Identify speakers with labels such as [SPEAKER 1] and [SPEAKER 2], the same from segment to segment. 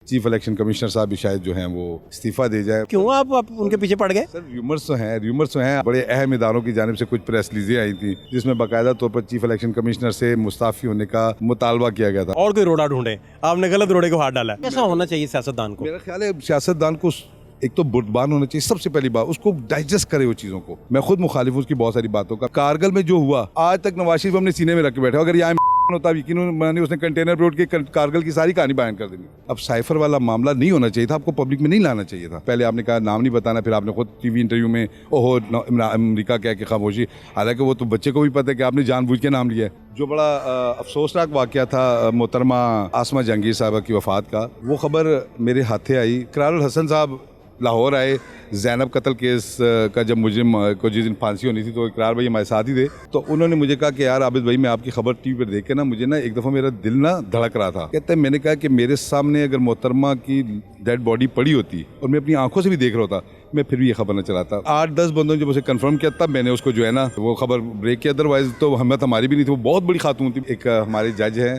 [SPEAKER 1] Chief election commissioner साहब भी शायद जो हैं वो इस्तीफा दे जाए।
[SPEAKER 2] क्यों आप उनके पीछे पड़ गए?
[SPEAKER 1] सर र्यूमर्स तो हैं। बड़े अहम इदारों की जानिब से कुछ प्रेस रिलीजें आई थी जिसमें बाकायदा तौर पर चीफ इलेक्शन कमिश्नर से मुस्ताफी होने का मुतालबा किया गया था।
[SPEAKER 2] और कोई रोड़ा ढूंढे, आपने गलत रोड़े को हाथ डाला है। कैसा होना चाहिए सियासतदान को?
[SPEAKER 1] मेरा ख्याल है सियासतदान को एक तो बुर्दबान होना चाहिए, सबसे पहली बात उसको डाइजेस्ट करे वो चीज़ों को। मैं खुद मुखालिफ हूँ उसकी बहुत सारी बातों का। कारगिल में जो हुआ आज तक नवाज शरीफ हमने सीने में रख के बैठे, अगर यहाँ होता यकीन उसने कंटेनर पे उठ के कारगिल की सारी कहानी बयान कर देनी। अब साइफर वाला मामला नहीं होना चाहिए था, आपको पब्लिक में नहीं लाना चाहिए था। पहले आपने कहा नाम नहीं बताना, फिर आपने खुद टीवी इंटरव्यू में ओहो अमेरिका क्या कि खामोशी, हालांकि वो तो बच्चे को भी पता है कि आपने जानबूझ के नाम लिया है। जो बड़ा अफसोसनाक वाक़या था मोहतरमा आसमा जहांगीर साहबा की वफ़ात का, वो खबर मेरे हाथे आई। इकरारुल हसन साहब लाहौर आए ज़ैनब कत्ल केस का, जब मुजरिम को जिस दिन फांसी होनी थी तो इकरार भाई हमारे साथ ही थे। तो उन्होंने मुझे कहा कि यार आबिद भाई मैं आपकी खबर टीवी पर देख के ना मुझे ना एक दफ़ा मेरा दिल ना धड़क रहा था। कहते हैं मैंने कहा कि मेरे सामने अगर मोहतरमा की डेड बॉडी पड़ी होती और मैं अपनी आंखों से भी देख रहा होता, मैं फिर भी ये खबर न चलाता। 8-10 बंदों ने जब उसे कंफर्म किया तब मैंने उसको जो है ना वो खबर ब्रेक किया, अदरवाइज तो हिम्मत हमारी भी नहीं थी। वो बहुत बड़ी खातून थी। एक हमारे जज हैं,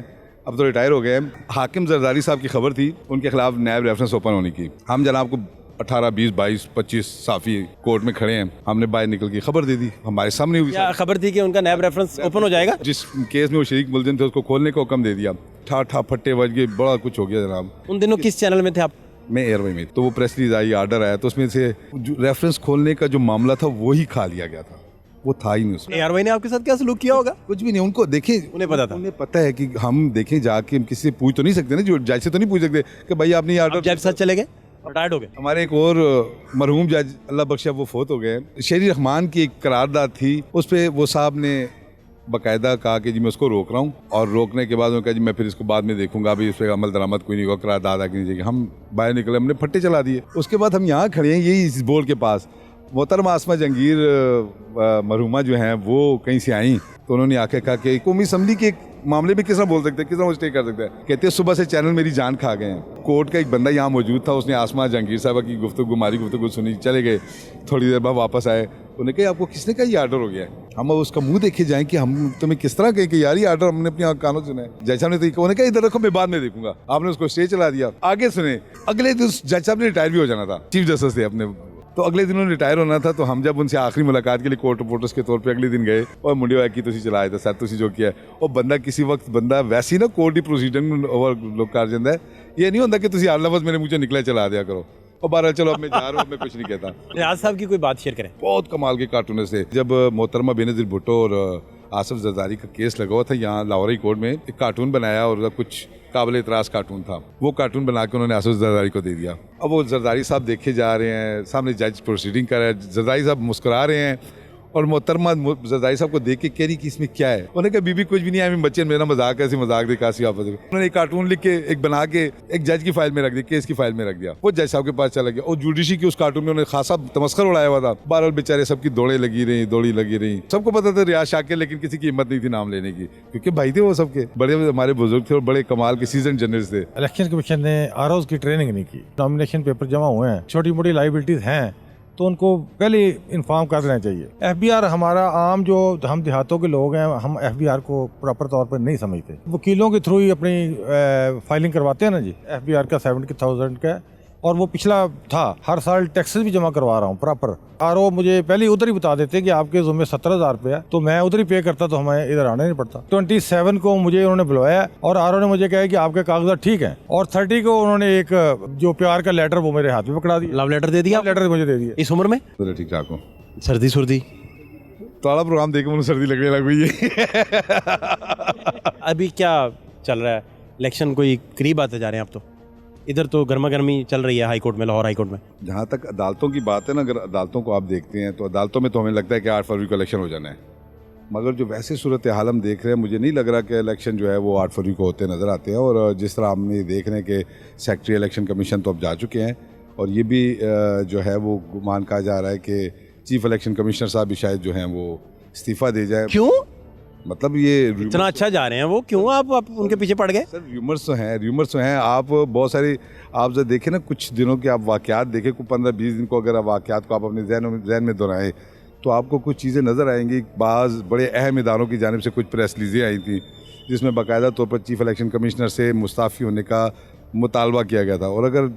[SPEAKER 1] अब तो रिटायर हो गए हैं, हाकिम जरदारी साहब की खबर थी, उनके खिलाफ नैब रेफरेंस ओपन होने की। हम जनाब को 18, 20, 22, 25 साफी कोर्ट में खड़े हैं, हमने बाहर निकल के खबर दे दी, हमारे सामने हुई।
[SPEAKER 2] क्या खबर थी कि उनका नैब रेफरेंस ओपन हो जाएगा?
[SPEAKER 1] जिस केस में वो शरीक मुलजिम थे उसको खोलने का हुक्म दे दिया। ठा फट्टे बज गए, बड़ा कुछ हो गया जनाब।
[SPEAKER 2] उन दिनों किस चैनल में थे आप?
[SPEAKER 1] मैं एयरवे में। तो वो प्रेस रिलीज आई, आर्डर आया, तो उसमें से रेफरेंस खोलने का जो मामला था वही खा लिया गया था, वो था ही नहीं उसमें।
[SPEAKER 2] एयरवे ने आपके साथ क्या सलूक किया होगा?
[SPEAKER 1] कुछ भी नहीं। उनको देखें,
[SPEAKER 2] उन्हें पता था,
[SPEAKER 1] उन्हें पता है कि हम देखें जाके हम किसी से पूछ तो नहीं सकते ना, जो जज से तो नहीं पूछ सकते कि भाई आपने ये आर्डर।
[SPEAKER 2] जज साथ चले गए, रिटायर्ड हो गए।
[SPEAKER 1] हमारे एक और मरहूम जज अल्लाह बख्शा वो फोत हो गए, शेरी रहमान की एक करारदाद थी, उस पर वो साहब ने बाकायदा कहा कि जी मैं उसको रोक रहा हूँ, और रोकने के बाद उन्होंने कहा जी मैं फिर इसको बाद में देखूंगा, अभी उस पर अमल दरामद कोई नहीं होगा, करारदाद आगे नहीं जाएगी। हम बाहर निकले, हमने फट्टे चला दिए। उसके बाद हम यहाँ खड़े हैं यही इस बोर्ड के पास। मोहतरमा आसमा जहांगीर मरहुमा जो हैं वो कहीं से आई, तो उन्होंने आके कहा कि कौमी असम्बली के मामले में किस तरह बोल सकते हैं, किस तरह वो स्टे कर सकता है। कहते हैं सुबह से चैनल मेरी जान खा गए हैं। कोर्ट का एक बंदा यहाँ मौजूद था, उसने आसमा जहांगीर साहबा की गुफ्तगू सुनी, चले गए। थोड़ी देर बाद वापस आए, उन्होंने कहा आपको किसने कहा ये आर्डर हो गया है? हम उसका मुंह देखे जाएं कि हम तुम्हें किस तरह कहें कि यार ये आर्डर हमने अपनी कानों सुना है। जज साहब ने तो उन्होंने कहा इधर रखो मैं बाद में देखूंगा, आपने उसको स्टे चला दिया। आगे सुने, अगले दिन जज साहब ने रिटायर भी हो जाना था, चीफ जस्टिस थे अपने, तो अगले दिन उन्होंने रिटायर होना था। तो हम जब उनसे आखिरी मुलाकात के लिए कोर्ट रिपोर्टर्स के तौर पे अगले दिन गए, और मुंडे हुआ कि तुसी चलाया था सर, तुसी जो किया, और बंदा किसी वक्त बंदा वैसे ही ना कोर्ट की प्रोसीडिंग ओवरलुक कर जाता है। ये नहीं होता कि तुसी हर लफ्ज़ मेरे मुझे निकले चला दिया करो, और बारह चलो अब मैं जा रहा हूँ, मैं कुछ नहीं कहता।
[SPEAKER 2] रियाज साहब की कोई बात शेयर करें।
[SPEAKER 1] बहुत कमाल के कार्टूनिस्ट थे। जब मोहतरमा बेनज़ीर भुट्टो और आसिफ जरदारी का केस लगा हुआ था यहाँ लाहौर हाई कोर्ट में, एक कार्टून बनाया और कुछ काबिल इतराज़ कार्टून था, वो कार्टून बना के उन्होंने आसिफ जरदारी को दे दिया। अब वो जरदारी साहब देखे जा रहे हैं, सामने जज प्रोसीडिंग कर रहा है, जरदारी साहब मुस्कुरा रहे हैं, और मोहतरमा जरदारी साहब को देख के कह रही कि इसमें क्या है। उन्होंने कहा बीबी कुछ भी नहीं है, बच्चे मेरा मजाक ऐसी मजाक दिखा सी वापस। उन्होंने एक कार्टून लिख के एक बना के एक जज की फाइल में रख दिया, केस की फाइल में रख दिया। वो जज साहब के पास चला गया, और जुडिशरी की उस कार्टून में उन्होंने खासा तमस्खर उड़ाया हुआ था। बहरहाल बेचारे सबकी दौड़ी लगी रही, सबको पता था रियाज शाकिर, लेकिन किसी की हिम्मत नहीं थी नाम लेने की, क्योंकि भाई थे वो सबके, बड़े हमारे बुजुर्ग थे और बड़े कमाल के सीजन जर्नलिस्ट थे।
[SPEAKER 3] इलेक्शन कमीशन ने आरओज की ट्रेनिंग नहीं की, नॉमिनेशन पेपर जमा हुए हैं, छोटी मोटी लाइबिलिटीज हैं तो उनको पहले इन्फॉर्म कर देना चाहिए। एफबीआर हमारा आम जो हम देहातों के लोग हैं, हम एफबीआर को प्रॉपर तौर पर नहीं समझते, वकीलों के थ्रू ही अपनी फाइलिंग करवाते हैं ना जी। एफबीआर का 70,000 का, और वो पिछला था, हर साल टैक्सेस भी जमा करवा रहा हूँ प्रॉपर। आरओ मुझे पहले उधर ही बता देते कि आपके ज़ुम्मे 17,000 रुपये है, तो मैं उधर ही पे करता, तो हमें इधर आना नहीं पड़ता। 27 को मुझे उन्होंने बुलवाया, और आरओ ने मुझे कहा कि आपके कागजात ठीक हैं, और 30 को उन्होंने एक जो प्यार का लेटर वो मेरे हाथ में पकड़ा दिया।
[SPEAKER 2] लव लेटर दे दिया?
[SPEAKER 3] लेटर मुझे दे दिया।
[SPEAKER 2] इस उम्र में
[SPEAKER 1] ठीक ठाक हूँ।
[SPEAKER 2] सर्दी सुर्दी
[SPEAKER 1] ताड़ा प्रोग्राम देख के मुझे सर्दी लगने लग गई है।
[SPEAKER 2] अभी क्या चल रहा है? इलेक्शन कोई करीब आते जा रहे हैं आप, तो इधर तो गर्मा गर्मी चल रही है हाई कोर्ट में, लाहौर हाई कोर्ट में।
[SPEAKER 1] जहाँ तक अदालतों की बात है ना, अगर अदालतों को आप देखते हैं तो अदालतों में तो हमें लगता है कि 8 फरवरी को इलेक्शन हो जाना है, मगर जो वैसे सूरत हाल हम देख रहे हैं, मुझे नहीं लग रहा कि इलेक्शन जो है वो 8 फरवरी को होते नज़र आते हैं। और जिस तरह हम ये देख रहे हैं कि सेक्रेटरी इलेक्शन कमीशन तो अब जा चुके हैं, और ये भी जो है वो गुमान कहा जा रहा है कि चीफ इलेक्शन कमिश्नर साहब भी शायद जो हैं वो इस्तीफा दे जाए।
[SPEAKER 2] क्यों?
[SPEAKER 1] मतलब ये
[SPEAKER 2] इतना अच्छा जा रहे हैं वो, क्यों आप उनके पीछे पड़ गए?
[SPEAKER 1] सर र्यूमर्स तो हैं। आप बहुत सारी आप जब देखें ना, कुछ दिनों के आप वाक़यात देखें, कुछ 15-20 दिन को अगर आप वाक़यात को आप अपने जहन में दोहराएं तो आपको कुछ चीज़ें नज़र आएंगी। बाज़ बड़े अहम इदारों की जानिब से कुछ प्रेस रिलीजें आई थी जिसमें बाकायदा तौर पर चीफ इलेक्शन कमिश्नर से मुस्ताफ़ी होने का मुतालबा किया गया था। और अगर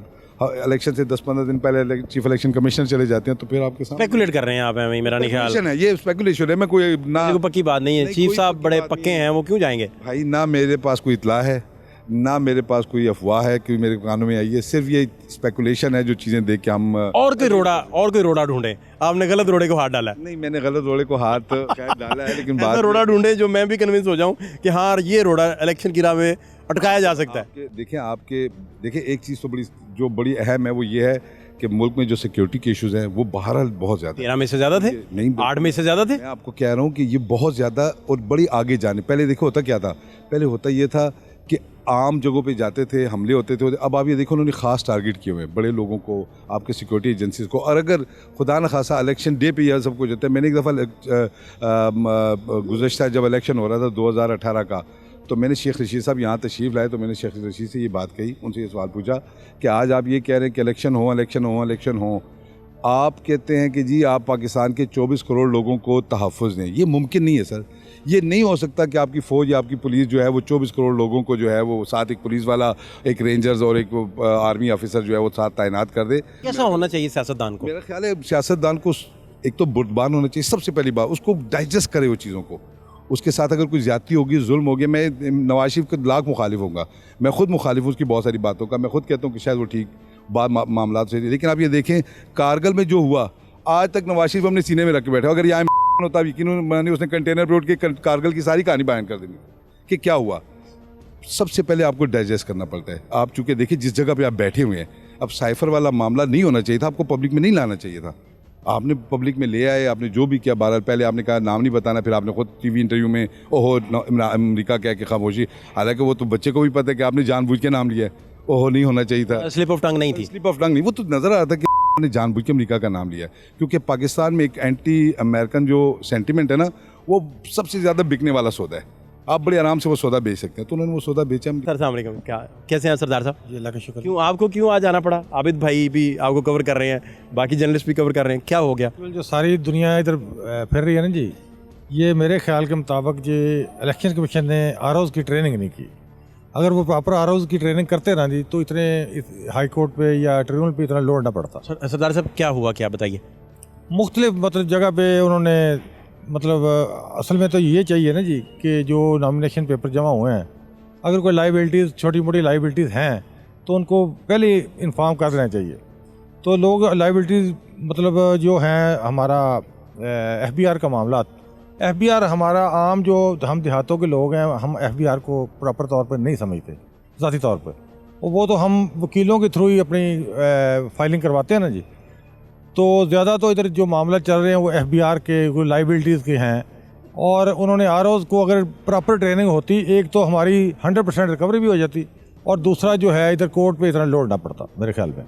[SPEAKER 1] इलेक्शन से 10-15 दिन पहले चीफ इलेक्शन कमिश्नर चले जाते हैं तो फिर आपके सामने
[SPEAKER 2] स्पेकुलेट कर रहे हैं आप, हमें मेरा नहीं ख्याल।
[SPEAKER 1] स्पेकुलेशन है, ये स्पेकुलेशन है। मैं कोई ना
[SPEAKER 2] कोई पक्की बात नहीं है।
[SPEAKER 1] नहीं,
[SPEAKER 2] चीफ
[SPEAKER 1] कोई
[SPEAKER 2] साहब
[SPEAKER 1] पक्की
[SPEAKER 2] बड़े
[SPEAKER 1] बात
[SPEAKER 2] पक्के
[SPEAKER 1] नहीं है।
[SPEAKER 2] हैं, वो क्यों जाएंगे?
[SPEAKER 1] भाई ना मेरे पास कोई इतला है, ना मेरे पास कोई अफवाह है कि मेरे कानों में आई है। सिर्फ ये स्पेकुलेशन है जो चीज़ें देख के हम
[SPEAKER 2] और कोई रोड़ा ढूंढे। आपने गलत रोड़े को हाथ डाला है।
[SPEAKER 1] नहीं, मैंने गलत रोड़े को हाथ शायद डाला है, लेकिन
[SPEAKER 2] ऐसा
[SPEAKER 1] बात
[SPEAKER 2] रोड़ा ढूंढे जो मैं भी कन्विंस हो जाऊं कि हाँ ये रोड़ा इलेक्शन की राह में अटकाया जा सकता है।
[SPEAKER 1] देखिए एक चीज़ तो बड़ी अहम है, वो ये है कि मुल्क में जो सिक्योरिटी के इश्यूज हैं वो बहरहाल बहुत ज़्यादा
[SPEAKER 2] 13 में से ज़्यादा थे,
[SPEAKER 1] नहीं
[SPEAKER 2] 8 में से ज़्यादा थे।
[SPEAKER 1] मैं आपको कह रहा हूँ कि ये बहुत ज़्यादा और बड़ी आगे जाने। पहले देखो होता क्या था, पहले होता ये था कि आम जगहों पे जाते थे, हमले होते थे। अब आप ये देखो उन्होंने ख़ास टारगेट किए हुए हैं बड़े लोगों को, आपके सिक्योरिटी एजेंसीज को। और अगर खुदा न खासा इलेक्शन डे पे यह सब कुछ होता है। मैंने एक दफ़ा गुज़श्ता जब इलेक्शन हो रहा था 2018 का, तो मैंने शेख रशीद साहब यहाँ तशरीफ़ लाए, तो मैंने शेख रशीद से ये बात कही, उनसे ये सवाल पूछा कि आज आप ये कह रहे हैं कि इलेक्शन हो, आप कहते हैं कि जी आप पाकिस्तान के 24 करोड़ लोगों को तहफ़्फ़ुज़ दें। ये मुमकिन नहीं है सर, ये नहीं हो सकता कि आपकी फ़ौज या आपकी पुलिस जो है वो 24 करोड़ लोगों को जो है वो साथ एक पुलिस वाला, एक रेंजर्स और एक आर्मी ऑफिसर जो है वो साथ तैनात कर दे।
[SPEAKER 2] कैसा होना चाहिए सियासतदान को?
[SPEAKER 1] मेरा ख्याल है सियासतदान को एक तो बुर्दबान होना चाहिए सबसे पहली बात, उसको डाइजेस्ट करे वो चीज़ों को। उसके साथ अगर कोई ज़्यादती होगी, जुल्म हो गया, मैं नवाज शरीफ का लाख मुखालिफ होऊंगा, मैं खुद मुखालिफ हूँ उसकी बहुत सारी बातों का। मैं खुद कहता हूँ कि शायद वो ठीक मामला से, लेकिन आप ये देखें कारगिल में जो हुआ, आज तक नवाज शरीफ हमने सीने में रख के बैठे। अगर यहाँ होता यकीन उसने कंटेनर पे उठ के कारगिल की सारी कहानी बयान कर देनी कि क्या हुआ। सबसे पहले आपको डाइजेस्ट करना पड़ता है। आप चूँकि देखिए जिस जगह पे आप बैठे हुए हैं, अब साइफर वाला मामला नहीं होना चाहिए था, आपको पब्लिक में नहीं लाना चाहिए था। आपने पब्लिक में ले आए, आपने जो भी किया। बहरहाल पहले आपने कहा नाम नहीं बताना, फिर आपने खुद टीवी इंटरव्यू में ओहो अमेरिका कह के खामोशी। हालांकि वो तो बच्चे को भी पता है कि आपने जानबूझ के नाम लिया है। ओहो नहीं होना चाहिए था,
[SPEAKER 2] स्लिप ऑफ टंग नहीं थी।
[SPEAKER 1] स्लिप ऑफ टंग नहीं, वो तो नजर आ रहा था कि ने जानबूझ के अमेरिका का नाम लिया है। क्योंकि पाकिस्तान में एक एंटी अमेरिकन जो सेंटिमेंट है ना, वो सबसे ज़्यादा बिकने वाला सौदा है। आप बड़े आराम से वो सौदा बेच सकते हैं, तो उन्होंने वो सौदा बेचा।
[SPEAKER 2] सर अस्सलाम वालेकुम, क्या कैसे हैं सरदार साहब?
[SPEAKER 3] जी अल्लाह का शुक्र।
[SPEAKER 2] क्यों आज आना पड़ा? आबिद भाई भी आपको कवर कर रहे हैं, बाकी जर्नलिस्ट भी कवर कर रहे हैं, क्या हो गया?
[SPEAKER 3] जो सारी दुनिया इधर फिर रही है ना जी, ये मेरे ख्याल के मुताबिक जो इलेक्शन कमीशन ने आरओज़ की ट्रेनिंग नहीं की। अगर वो प्रॉपर आरओज़ की ट्रेनिंग करते ना जी, तो इतने हाई कोर्ट पे या ट्रिब्यूनल पे इतना लोड ना पड़ता।
[SPEAKER 2] सरदार साहब क्या हुआ, क्या बताइए?
[SPEAKER 3] मुख्तलिफ मतलब जगह पे उन्होंने मतलब असल में तो ये चाहिए ना जी कि जो नॉमिनेशन पेपर जमा हुए हैं, अगर कोई लाइबिलिटीज़, छोटी मोटी लाइबिलिटीज़ हैं, तो उनको पहले इन्फॉर्म कर देना चाहिए। तो लोग लाइबिलिटीज़ मतलब जो हैं, हमारा FBI का मामला, FBI हमारा आम जो हम देहातों के लोग हैं, हम FBI को प्रॉपर तौर पर नहीं समझते ज़ाती तौर पर। वो तो हम वकीलों के थ्रू ही अपनी फाइलिंग करवाते हैं ना जी। तो ज़्यादा तो इधर जो मामला चल रहे हैं वो FBI के लाइबिलिटीज़ के हैं। और उन्होंने आरओज़ को अगर प्रॉपर ट्रेनिंग होती, एक तो हमारी 100% रिकवरी भी हो जाती, और दूसरा जो है इधर कोर्ट पे इतना लोड ना पड़ता मेरे ख्याल में।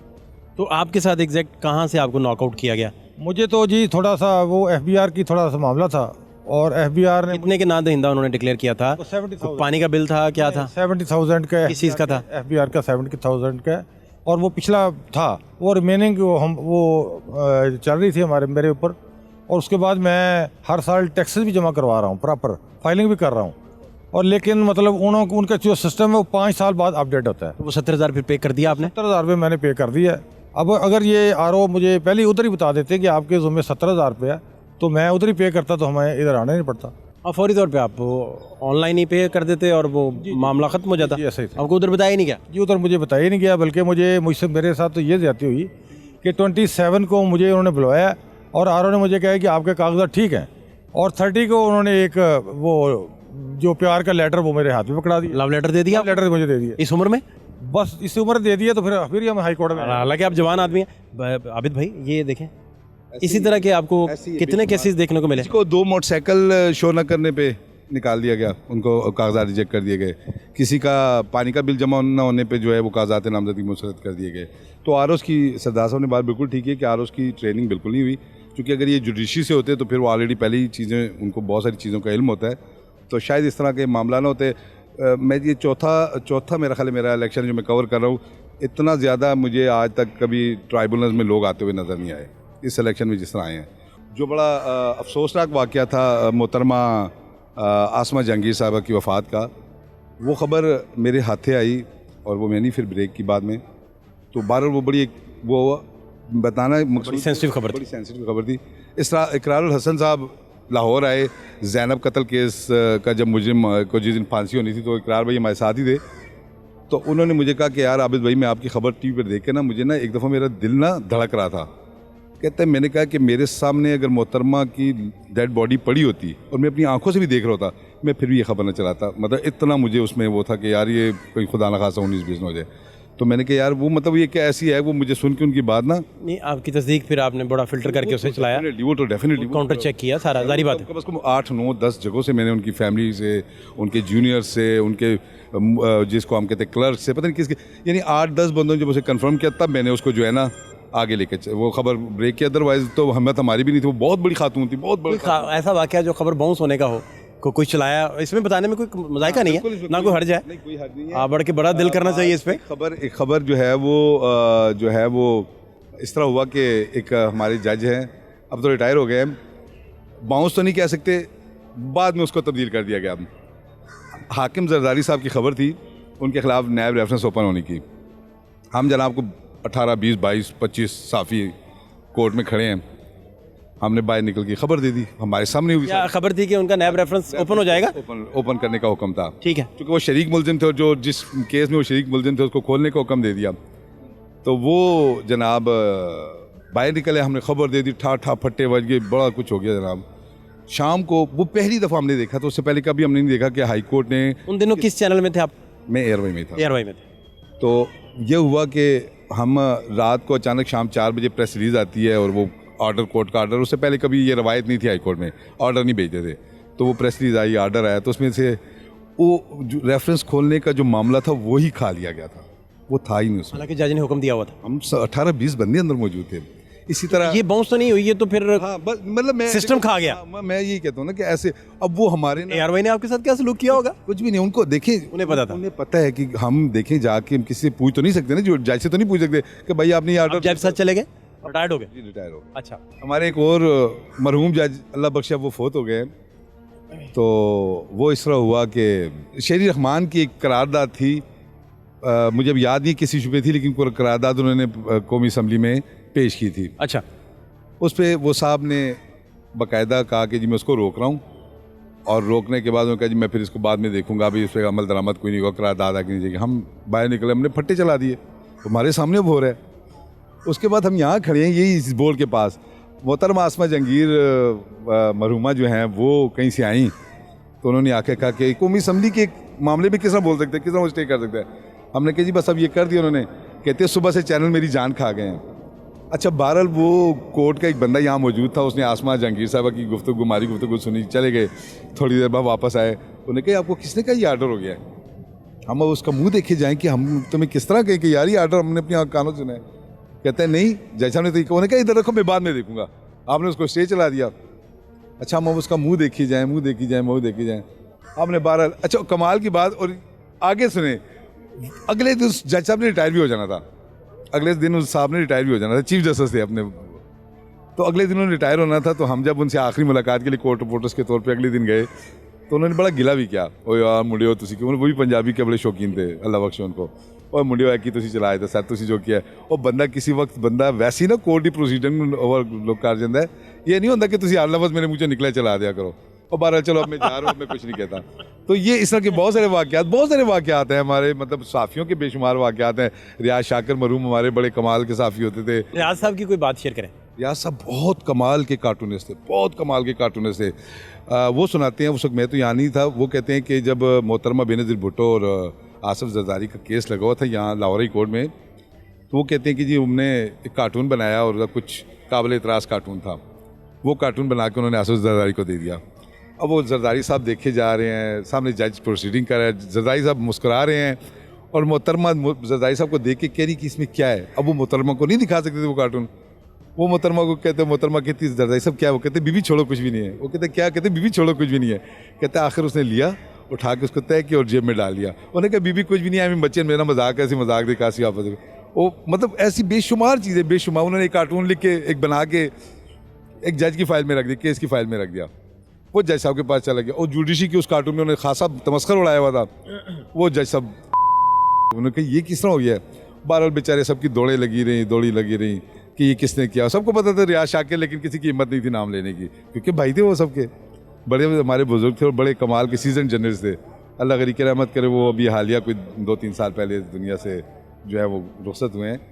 [SPEAKER 2] तो आपके साथ एग्जैक्ट कहाँ से आपको नॉकआउट किया गया?
[SPEAKER 3] मुझे तो जी थोड़ा सा वो FBI की थोड़ा सा मामला था, और FBI ने
[SPEAKER 2] कितने के ना दहिंदा उन्होंने डिक्लेयर किया था?
[SPEAKER 3] 70,000
[SPEAKER 2] पानी का बिल था, क्या था?
[SPEAKER 3] 70,000 का
[SPEAKER 2] किस चीज़ का था?
[SPEAKER 3] FBI का 70,000 का, और वो पिछला था, वो रिमेनिंग वो चल रही थी मेरे ऊपर। और उसके बाद मैं हर साल टैक्सेस भी जमा करवा रहा हूँ, प्रॉपर फाइलिंग भी कर रहा हूँ। और लेकिन मतलब उनका जो सिस्टम है वो 5 साल बाद अपडेट होता है।
[SPEAKER 2] तो वो 70,000 फिर पे कर दिया आपने?
[SPEAKER 3] 70,000 रुपये मैंने पे कर दिया है। अब अगर ये RO मुझे पहले ही उधर ही बता देते कि आपके ज़ुम्मे 70,000 रुपये है, तो मैं उधर ही पे करता, तो हमें इधर आना नहीं पड़ता।
[SPEAKER 2] और फौरी तौर पे आप ऑनलाइन ही पे कर देते और वो मामला ख़त्म हो जाता।
[SPEAKER 3] जी ऐसा ही था
[SPEAKER 2] आपको उधर बताया ही नहीं क्या?
[SPEAKER 3] जी, उधर मुझे बताया ही नहीं गया। बल्कि मुझसे मेरे साथ तो ये ज्यादती हुई कि 27 को मुझे उन्होंने बुलवाया, और RO ने मुझे कहा कि आपके कागजात ठीक हैं, और 30 को उन्होंने एक वो जो प्यार का लेटर वो मेरे हाथ में पकड़ा दिया।
[SPEAKER 2] लव लेटर दे दिया?
[SPEAKER 3] लेटर मुझे दे दिया
[SPEAKER 2] इस उम्र में?
[SPEAKER 3] बस इस उम्र दे दिया, तो फिर हम हाई कोर्ट में।
[SPEAKER 2] हालांकि आप जवान आदमी हैं। आबिद भाई ये देखें, इसी तरह के आपको कितने केसेस देखने को मिले?
[SPEAKER 1] किसी को 2 मोटरसाइकिल शो न करने पे निकाल दिया गया, उनको कागजात रिजेक्ट कर दिए गए। किसी का पानी का बिल जमा न होने पे जो है वो कागजात नामजदगी मुस्तरद कर दिए गए। तो आरओज़ की सरदार साहब ने बात बिल्कुल ठीक है कि आरओज़ की ट्रेनिंग बिल्कुल नहीं हुई, क्योंकि अगर ये जुडिशरी से होते तो फिर वो ऑलरेडी पहले ही चीज़ें, उनको बहुत सारी चीज़ों का इल्म होता है, तो शायद इस तरह के मामला ना होते। मैं ये चौथा मेरा ख्याल है मेरा इलेक्शन जो मैं कवर कर रहा हूँ, इतना ज़्यादा मुझे आज तक कभी ट्राइब्यूनल्स में लोग आते हुए नज़र नहीं आए इस इलेक्शन में जिस तरह आए हैं। जो बड़ा अफसोसनाक वाक़या था मोहतरमा आसमा जहांगीर साहबा की वफ़ात का, वो ख़बर मेरे हाथे आई और वो मैं नहीं, फिर ब्रेक की बाद में तो बहरहाल वो बड़ी वो बताना
[SPEAKER 2] बड़ी सेंसिटिव खबर थी।
[SPEAKER 1] बड़ी सेंसिटिव खबर थी। इकरारुल हसन साहब लाहौर आए ज़ैनब कत्ल केस का, जब मुजरिम को जिस दिन फांसी होनी थी तो इकरार भाई हमारे साथ ही थे। तो उन्होंने मुझे कहा कि यार आबिद भाई मैं आपकी खबर टीवी पर देख के ना मुझे ना एक दफ़ा मेरा दिल ना धड़क रहा था। कहते हैं मैंने कहा कि मेरे सामने अगर मोहतरमा की डेड बॉडी पड़ी होती और मैं अपनी आंखों से भी देख रहा होता, मैं फिर भी ये खबर न चलाता। मतलब इतना मुझे उसमें वो था कि यार ये कोई खुदा न खासा 19-20 न हो जाए। तो मैंने कहा यार वो मतलब ये क्या ऐसी है, वो मुझे सुन के उनकी बात ना
[SPEAKER 2] नहीं, आपकी तस्दीक फिर आपने बड़ा फिल्टर करके उसे चलाया,
[SPEAKER 1] वो तो डेफिनेटली
[SPEAKER 2] काउंटर चेक किया, सारा जारी बात है।
[SPEAKER 1] कम से कम 8-9-10 जगहों से मैंने उनकी फैमिली से, उनके जूनियर से, उनके जिसको हम कहते हैं क्लर्क से, पता नहीं किसके, यानी 8-10 बंदों ने जब उसे कंफर्म किया तब मैंने उसको जो है ना आगे लेके वो खबर ब्रेक की। अदरवाइज तो हिम्मत हमारी भी नहीं थी। वो बहुत बड़ी खातून थी, बहुत बड़ी
[SPEAKER 2] ऐसा वाकया जो खबर बाउंस होने का हो, को कोई चलाया, इसमें बताने में कोई मजायका नहीं है, ना कोई हर्ज है,
[SPEAKER 1] नहीं कोई हर्ज नहीं है।
[SPEAKER 2] आप बढ़ के बड़ा दिल करना चाहिए इस पे।
[SPEAKER 1] एक खबर जो है वो इस तरह हुआ कि एक हमारे जज हैं, अब तो रिटायर हो गए हैं, बाउंस तो नहीं कह सकते, बाद में उसको तब्दील कर दिया गया। हाकिम जरदारी साहब की खबर थी, उनके खिलाफ नायब रेफरेंस ओपन होने की। हम जनाब को 18, 20, 22, 25 साफ़ी कोर्ट में खड़े हैं, हमने बाहर निकल के खबर दे दी, हमारे सामने हुई।
[SPEAKER 2] क्या खबर थी कि उनका नैब रेफरेंस ओपन हो जाएगा?
[SPEAKER 1] ओपन करने का हुक्म था,
[SPEAKER 2] ठीक है,
[SPEAKER 1] क्योंकि वो शरीक मुलजिम थे और जो जिस केस में वो शरीक मुलजिम थे उसको खोलने का हुक्म दे दिया। तो वो जनाब बाहर निकले, हमने खबर दे दी, ठा फट्टे बज गए, बड़ा कुछ हो गया जनाब। शाम को वो पहली दफ़ा हमने देखा, तो उससे पहले कभी हमने नहीं देखा कि हाई कोर्ट ने।
[SPEAKER 2] उन दिनों किस चैनल में थे आप?
[SPEAKER 1] मैं एयरवाई में था।
[SPEAKER 2] एयरवाई में थे।
[SPEAKER 1] तो ये हुआ कि हम रात को अचानक शाम 4 बजे प्रेस रिलीज़ आती है और वो ऑर्डर, कोर्ट का ऑर्डर, उससे पहले कभी ये रवायत नहीं थी हाई कोर्ट में, ऑर्डर नहीं भेजते थे। तो वो प्रेस रिलीज़ आई, ऑर्डर आया, तो उसमें से वो जो रेफरेंस खोलने का जो मामला था वही खा लिया गया था, वो था ही नहीं उसमें।
[SPEAKER 2] हालांकि जज ने हुक्म दिया हुआ था।
[SPEAKER 1] हम 18-20 बंदे अंदर मौजूद थे। इसी तरह
[SPEAKER 2] ये बाउंस तो नहीं हुई है, तो फिर
[SPEAKER 1] हाँ, बस मतलब मैं
[SPEAKER 2] सिस्टम खा गया।
[SPEAKER 1] मैं यही कहता हूँ ना कि ऐसे अब वो हमारे ना
[SPEAKER 2] एयरवाई ने आपके साथ क्या सलूक किया होगा?
[SPEAKER 1] कुछ भी नहीं, उनको देखें,
[SPEAKER 2] उन्हें पता था,
[SPEAKER 1] उन्हें पता है कि हम देखें जाके, हम किसी से पूछ तो नहीं सकते ना, जो जज से तो नहीं पूछ सकते कि भाई आपने ये ऑर्डर।
[SPEAKER 2] जज साथ चले गए, रिटायर्ड हो गए?
[SPEAKER 1] रिटायर हो गए।
[SPEAKER 2] अच्छा,
[SPEAKER 1] हमारे एक और मरहूम जज अल्लाह बख्शा वो फोत हो गए। तो वो इस तरह हुआ कि शेरी रहमान की एक करारदाद थी, मुझे अब याद नहीं किसी शुबे थी, लेकिन करारदाद उन्होंने कौमी असम्बली में पेश की थी।
[SPEAKER 2] अच्छा,
[SPEAKER 1] उस पर वो साहब ने बाकायदा कहा कि जी मैं उसको रोक रहा हूँ, और रोकने के बाद उन्होंने कहा जी मैं फिर इसको बाद में देखूंगा, अभी उस पर अमल दरामद कोई नहीं होगा, करारदाद आगे नहीं जाएगी। हम बाहर निकले, हमने फट्टे चला दिए, हमारे सामने वो हो रहा है। उसके बाद हम यहाँ खड़े हैं यही इस बोर्ड के पास, मोहतरमा आसमा जंगीर मरहुमा जो हैं वो कहीं से आई, तो उन्होंने आके कहा कि कौमी असम्बली के मामले में किस तरह बोल सकते हैं, किस तरह वो स्टे कर सकता है। हमने कहा जी बस अब ये कर दिया। उन्होंने कहते सुबह से चैनल मेरी जान खा गए हैं। अच्छा, बहरहाल वो कोर्ट का एक बंदा यहाँ मौजूद था, उसने आसमा जहांगीर साहबा की गुफ्तगू, हमारी गुफ्तगू सुनी, चले गए। थोड़ी देर बाद वापस आए, उन्होंने कहा आपको किसने कहा ये ऑर्डर हो गया है? हम अब उसका मुंह देखे जाएँ कि हम तुम्हें किस तरह कहें कि यार ये ऑर्डर हमने अपनी कानों सुना है। कहते हैं नहीं, जज साहब ने तो उन्होंने कहा इधर रखो, मैं बाद में देखूंगा, आपने उसको स्टे चला दिया। अच्छा, हम अब उसका मुंह देखी जाए, मुंह देखी जाए, मुंह देखी जाए, आपने बहरहाल। अच्छा, कमाल की बात, और आगे सुने, अगले दिन जज साहब ने रिटायर भी हो जाना था, अगले दिन उस साहब ने रिटायर भी हो जाना था, चीफ जस्टिस थे अपने, तो अगले दिन उन्होंने रिटायर होना था। तो हम जब उनसे आखिरी मुलाकात के लिए कोर्ट रिपोर्टर्स के तौर पे अगले दिन गए, तो उन्होंने बड़ा गिला भी किया, ओ यार मुंडियो तुसी क्यों, वो भी पंजाबी के बड़े शौकीन थे, अल्लाह बख्शे उनको, और मुंडियो है कि तुसी चलाए थे सर, तुसी जो किया है। और बंदा किसी वक्त बंदा वैसे ही ना कोर्ट की प्रोसीडिंग ओवरलुक कर जाता है, ये नहीं होता कि तुसी हर लफ्ज़ मेरे मुँह से निकले चला दिया करो, और बहरहाल चलो अब मैं जा रहा हूँ, मैं कुछ नहीं कहता। तो ये इस तरह के बहुत सारे वाक़यात हैं हमारे, मतलब साफ़ियों के बेशुमार वाक़यात हैं। रियाज शाकिर मरहूम हमारे बड़े कमाल के साफ़ी होते थे।
[SPEAKER 2] रियाज साहब की कोई बात शेयर करें।
[SPEAKER 1] रियाज साहब बहुत कमाल के कार्टूनिस्ट थे, बहुत कमाल के कार्टूनिस्ट थे। वो सुनाते हैं, उस वक्त मैं तो यहाँ नहीं था, वो कहते हैं कि जब मोहतरमा बेनज़ीर भुट्टो और आसिफ जरदारी का केस लगा हुआ था यहाँ लाहौर हाई कोर्ट में, तो वो कहते हैं कि जी हमने एक कार्टून बनाया और कुछ काबिल एतराज़ कार्टून था, वो कार्टून बना के उन्होंने आसिफ जरदारी को दे दिया। अब वो जरदारी साहब देखे जा रहे हैं, सामने जज प्रोसीडिंग कर रहा है, जरदारी साहब मुस्कुरा रहे हैं, और मोहतरमा जरदारी साहब को देख के कह रही कि इसमें क्या है। अब वो मोहतरमा को नहीं दिखा सकते थे वो कार्टून, वो मोहतरमा को कहते, मोहतरमा कहती जरदारी साहब क्या, वो कहते बीबी छोड़ो कुछ भी नहीं है, वो कहते क्या, कहते बीबी छोड़ो कुछ भी नहीं है। कहते आखिर उसने लिया, उठा के उसको तय किया और जेब में डाल लिया। उन्होंने कहा बीबी कुछ भी नहीं है, हमें बच्चे मेरा मजाक ऐसी मजाक देखा सी वापस। वो मतलब ऐसी बेशुमार चीज़ें, बेशुमार। उन्होंने एक कार्टून लिख के एक बना के एक जज की फाइल में रख दिया, केस की फाइल में रख दिया, वो जज साहब के पास चला गया, और जुडिशरी की उस कार्टून में उन्होंने खासा तमस्खर उड़ाया हुआ था। वो जज साहब उन्होंने कहा ये किस तरह हो गया। बहरहाल बेचारे सबकी दौड़ी लगी रही कि ये किसने किया। सबको पता था रियाज शाकिर, लेकिन किसी की हिम्मत नहीं थी नाम लेने की, क्योंकि भाई थे वो सबके, बड़े हमारे बुजुर्ग थे और बड़े कमाल के सीजन जनरल्स थे। अल्लाह गरी की रहमत करे, वो अभी हालिया कोई 2-3 साल पहले दुनिया से जो है वो रुखसत हुए हैं।